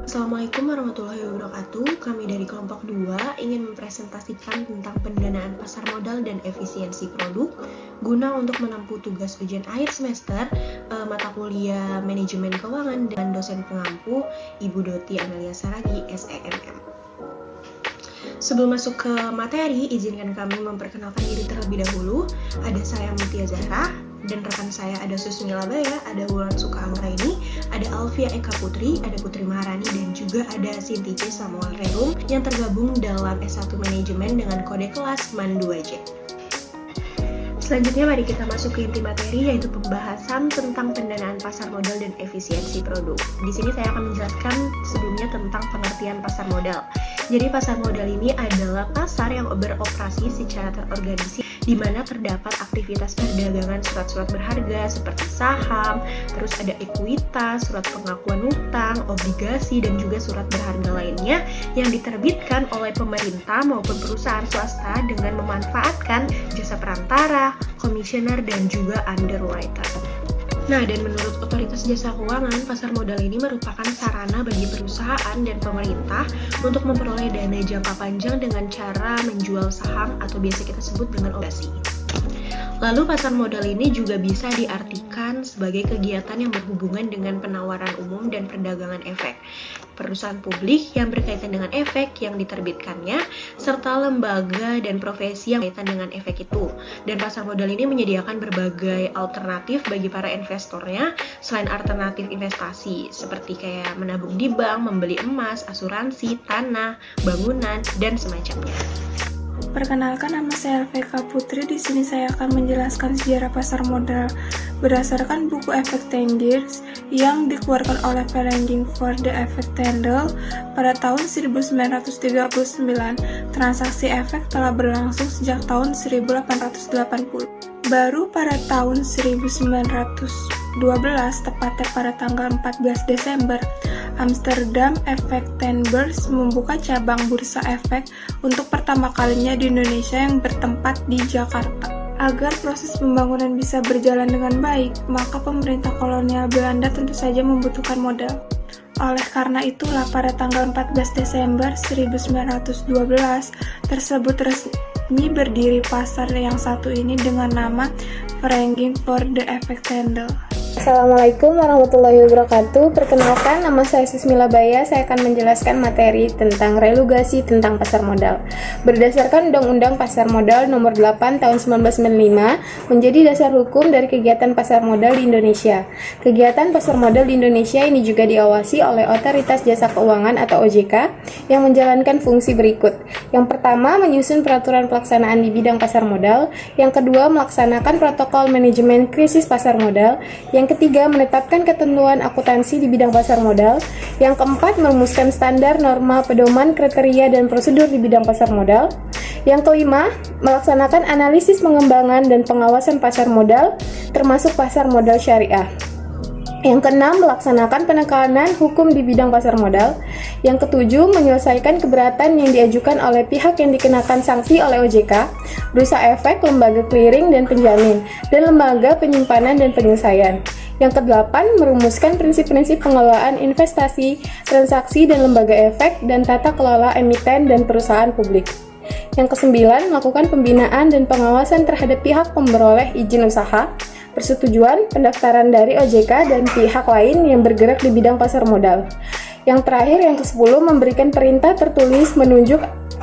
Assalamualaikum warahmatullahi wabarakatuh. Kami dari kelompok 2 ingin mempresentasikan tentang pendanaan pasar modal dan efisiensi produk guna untuk menempuh tugas ujian akhir semester mata kuliah manajemen keuangan dengan dosen pengampu Ibu Doti Amelia Saragi, SEMM. Sebelum masuk ke materi, izinkan kami memperkenalkan diri terlebih dahulu. Ada saya Mutia Zahra, dan rekan saya ada Susmi Labaya, ada Wulan Suka Anggraini, ada Alfia Eka Putri, ada Putri Maharani, dan juga ada Sintice Samuel Rerum yang tergabung dalam S1 Manajemen dengan kode kelas MAN 2J. Selanjutnya mari kita masuk ke inti materi, yaitu pembahasan tentang pendanaan pasar modal dan efisiensi produk. Di sini saya akan menjelaskan sebelumnya tentang pengertian pasar modal. Jadi pasar modal ini adalah pasar yang beroperasi secara terorganisir di mana terdapat aktivitas perdagangan surat-surat berharga seperti saham, terus ada ekuitas, surat pengakuan hutang, obligasi, dan juga surat berharga lainnya yang diterbitkan oleh pemerintah maupun perusahaan swasta dengan memanfaatkan jasa perantara, komisioner, dan juga underwriter. Nah, dan menurut Otoritas Jasa Keuangan, pasar modal ini merupakan sarana bagi perusahaan dan pemerintah untuk memperoleh dana jangka panjang dengan cara menjual saham atau biasa kita sebut dengan obligasi. Lalu pasar modal ini juga bisa diartikan sebagai kegiatan yang berhubungan dengan penawaran umum dan perdagangan efek, perusahaan publik yang berkaitan dengan efek yang diterbitkannya, serta lembaga dan profesi yang berkaitan dengan efek itu. Dan pasar modal ini menyediakan berbagai alternatif bagi para investornya selain alternatif investasi, seperti kayak menabung di bank, membeli emas, asuransi, tanah, bangunan, dan semacamnya. Perkenalkan, nama saya Alfia Putri. Di sini saya akan menjelaskan sejarah pasar modal berdasarkan buku Effect 10 Years yang dikeluarkan oleh Arranging for the Effect Handle pada tahun 1939. Transaksi efek telah berlangsung sejak tahun 1880. Baru pada tahun 1912, tepatnya pada tanggal 14 Desember, Amsterdam Effectenbeurs membuka cabang bursa efek untuk pertama kalinya di Indonesia yang bertempat di Jakarta. Agar proses pembangunan bisa berjalan dengan baik, maka pemerintah kolonial Belanda tentu saja membutuhkan modal. Oleh karena itulah pada tanggal 14 Desember 1912 tersebut resmi berdiri pasar yang satu ini dengan nama Arranging for the Effect Handle. Assalamualaikum warahmatullahi wabarakatuh. Perkenalkan, nama saya Susmi Labaya. Saya akan menjelaskan materi tentang relugasi tentang pasar modal. Berdasarkan Undang-Undang Pasar Modal Nomor 8 Tahun 1995 menjadi dasar hukum dari kegiatan pasar modal di Indonesia. Kegiatan pasar modal di Indonesia ini juga diawasi oleh Otoritas Jasa Keuangan atau OJK yang menjalankan fungsi berikut. Yang pertama, menyusun peraturan pelaksanaan di bidang pasar modal. Yang kedua, melaksanakan protokol manajemen krisis pasar modal. Yang ketiga, menetapkan ketentuan akuntansi di bidang pasar modal. Yang keempat, merumuskan standar, norma, pedoman, kriteria, dan prosedur di bidang pasar modal. Yang kelima, melaksanakan analisis pengembangan dan pengawasan pasar modal, termasuk pasar modal syariah. Yang keenam, melaksanakan penekanan hukum di bidang pasar modal. Yang ketujuh, menyelesaikan keberatan yang diajukan oleh pihak yang dikenakan sanksi oleh OJK, bursa efek, lembaga clearing dan penjamin, dan lembaga penyimpanan dan penyelesaian. Yang kedelapan, merumuskan prinsip-prinsip pengelolaan investasi, transaksi, dan lembaga efek, dan tata kelola emiten dan perusahaan publik. Yang kesembilan, melakukan pembinaan dan pengawasan terhadap pihak pemberoleh izin usaha, persetujuan, pendaftaran dari OJK dan pihak lain yang bergerak di bidang pasar modal. Yang terakhir, yang ke-10, memberikan perintah tertulis menunjuk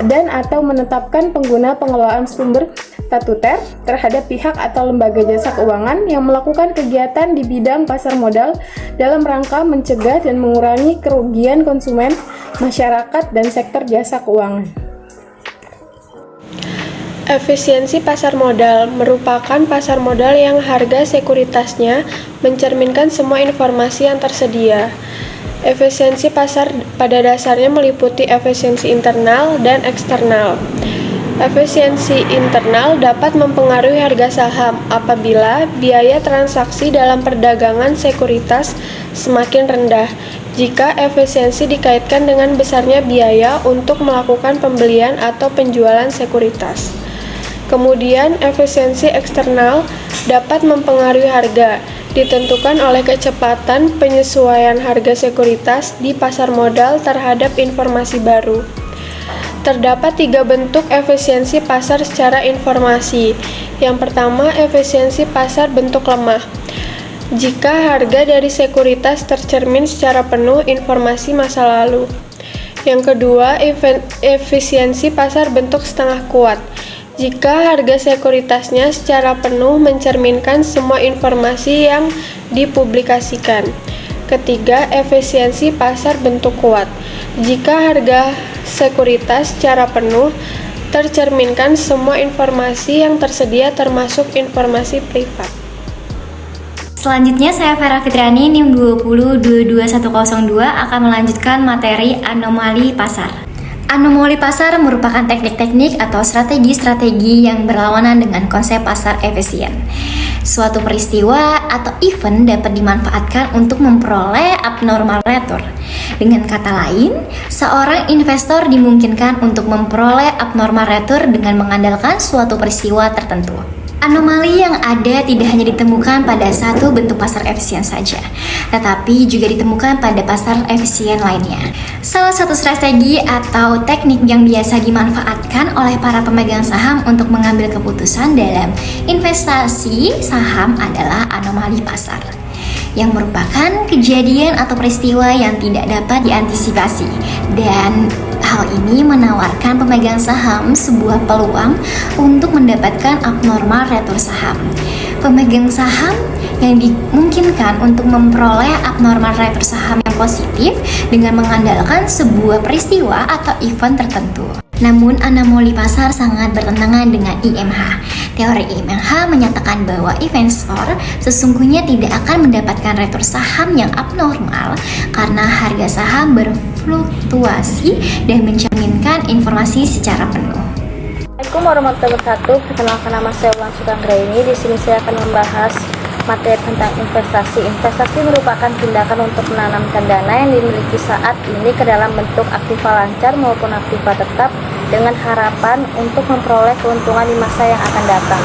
dan atau menetapkan pengguna pengelolaan sumber statuter terhadap pihak atau lembaga jasa keuangan yang melakukan kegiatan di bidang pasar modal dalam rangka mencegah dan mengurangi kerugian konsumen, masyarakat, dan sektor jasa keuangan. Efisiensi pasar modal merupakan pasar modal yang harga sekuritasnya mencerminkan semua informasi yang tersedia. Efisiensi pasar pada dasarnya meliputi efisiensi internal dan eksternal. Efisiensi internal dapat mempengaruhi harga saham apabila biaya transaksi dalam perdagangan sekuritas semakin rendah. Jika efisiensi dikaitkan dengan besarnya biaya untuk melakukan pembelian atau penjualan sekuritas. Kemudian, efisiensi eksternal dapat mempengaruhi harga. ditentukan oleh kecepatan penyesuaian harga sekuritas di pasar modal terhadap informasi baru. Terdapat 3 bentuk efisiensi pasar secara informasi. Yang pertama, efisiensi pasar bentuk lemah. Jika harga dari sekuritas tercermin secara penuh informasi masa lalu. Yang kedua, efisiensi pasar bentuk setengah kuat. Jika harga sekuritasnya secara penuh mencerminkan semua informasi yang dipublikasikan. Ketiga, efisiensi pasar bentuk kuat. Jika harga sekuritas secara penuh tercerminkan semua informasi yang tersedia termasuk informasi privat. Selanjutnya saya Vera Fitriani NIM 2022102 akan melanjutkan materi anomali pasar. Anomali pasar merupakan teknik-teknik atau strategi-strategi yang berlawanan dengan konsep pasar efisien. Suatu peristiwa atau event dapat dimanfaatkan untuk memperoleh abnormal return. Dengan kata lain, seorang investor dimungkinkan untuk memperoleh abnormal return dengan mengandalkan suatu peristiwa tertentu. Anomali yang ada tidak hanya ditemukan pada satu bentuk pasar efisien saja, tetapi juga ditemukan pada pasar efisien lainnya. Salah satu strategi atau teknik yang biasa dimanfaatkan oleh para pemegang saham untuk mengambil keputusan dalam investasi saham adalah anomali pasar, yang merupakan kejadian atau peristiwa yang tidak dapat diantisipasi, dan hal ini menawarkan pemegang saham sebuah peluang untuk mendapatkan abnormal return saham. Pemegang saham yang dimungkinkan untuk memperoleh abnormal return saham yang positif dengan mengandalkan sebuah peristiwa atau event tertentu. Namun anomali pasar sangat bertentangan dengan IMH. Teori IMH menyatakan bahwa investor sesungguhnya tidak akan mendapatkan return saham yang abnormal karena harga saham berfluktuasi dan mencerminkan informasi secara penuh. Assalamualaikum warahmatullahi wabarakatuh. Perkenalkan, nama saya Ulan Sukangraini. Di sini saya akan membahas materi tentang investasi. Investasi merupakan tindakan untuk menanamkan dana yang dimiliki saat ini ke dalam bentuk aktiva lancar maupun aktiva tetap dengan harapan untuk memperoleh keuntungan di masa yang akan datang.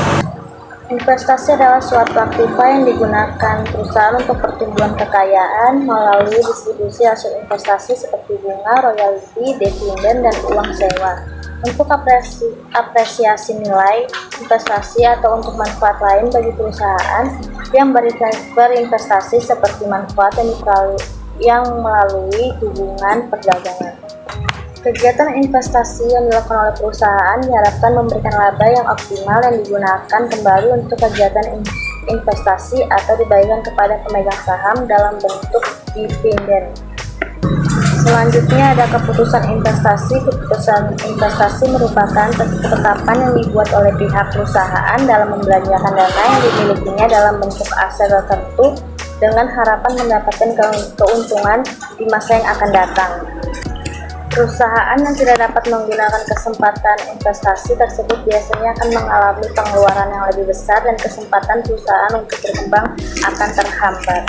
Investasi adalah suatu aktiva yang digunakan perusahaan untuk pertumbuhan kekayaan melalui distribusi hasil investasi seperti bunga, royalti, dividen, dan uang sewa. Untuk apresiasi nilai investasi atau untuk manfaat lain bagi perusahaan yang berinvestasi seperti manfaat yang melalui hubungan perdagangan. Kegiatan investasi yang dilakukan oleh perusahaan diharapkan memberikan laba yang optimal yang digunakan kembali untuk kegiatan investasi atau dibagikan kepada pemegang saham dalam bentuk dividen. Selanjutnya ada keputusan investasi. Keputusan investasi merupakan ketetapan yang dibuat oleh pihak perusahaan dalam membelanjakan dana yang dimilikinya dalam bentuk aset tertentu dengan harapan mendapatkan keuntungan di masa yang akan datang. Perusahaan yang tidak dapat menggunakan kesempatan investasi tersebut biasanya akan mengalami pengeluaran yang lebih besar dan kesempatan perusahaan untuk berkembang akan terhambat.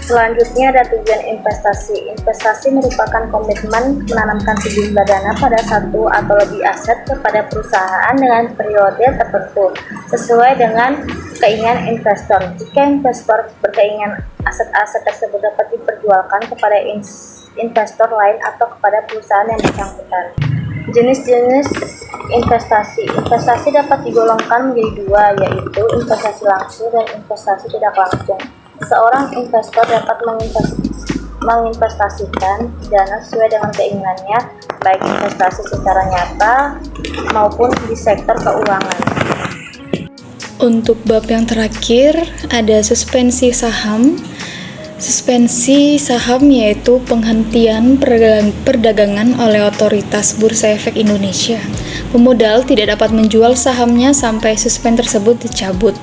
Selanjutnya ada tujuan investasi. Investasi merupakan komitmen menanamkan sejumlah dana pada satu atau lebih aset kepada perusahaan dengan periode tertentu sesuai dengan keinginan investor. Jika investor berkeinginan aset-aset tersebut dapat diperjualkan kepada investor lain atau kepada perusahaan yang bersangkutan. Jenis-jenis investasi. Investasi dapat digolongkan menjadi dua, yaitu investasi langsung dan investasi tidak langsung. Seorang investor dapat menginvestasikan dana sesuai dengan keinginannya, baik investasi secara nyata maupun di sektor keuangan. Untuk bab yang terakhir ada suspensi saham. Suspensi saham yaitu penghentian perdagangan oleh Otoritas Bursa Efek Indonesia. Pemodal tidak dapat menjual sahamnya sampai suspend tersebut dicabut.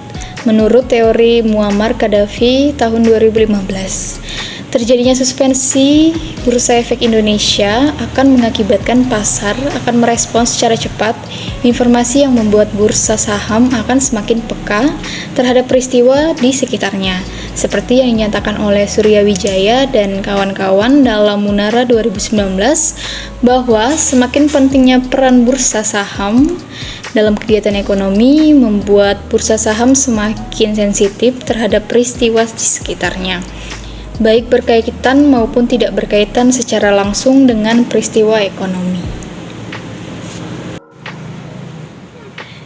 Menurut teori Muammar Gaddafi tahun 2015, terjadinya suspensi Bursa Efek Indonesia akan mengakibatkan pasar akan merespons secara cepat informasi yang membuat bursa saham akan semakin peka terhadap peristiwa di sekitarnya. seperti yang dinyatakan oleh Surya Wijaya dan kawan-kawan dalam Munara 2019 bahwa semakin pentingnya peran bursa saham dalam kegiatan ekonomi membuat bursa saham semakin sensitif terhadap peristiwa di sekitarnya, baik berkaitan maupun tidak berkaitan secara langsung dengan peristiwa ekonomi.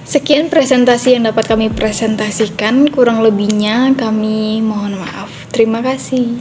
Sekian presentasi yang dapat kami presentasikan, kurang lebihnya kami mohon maaf. Terima kasih.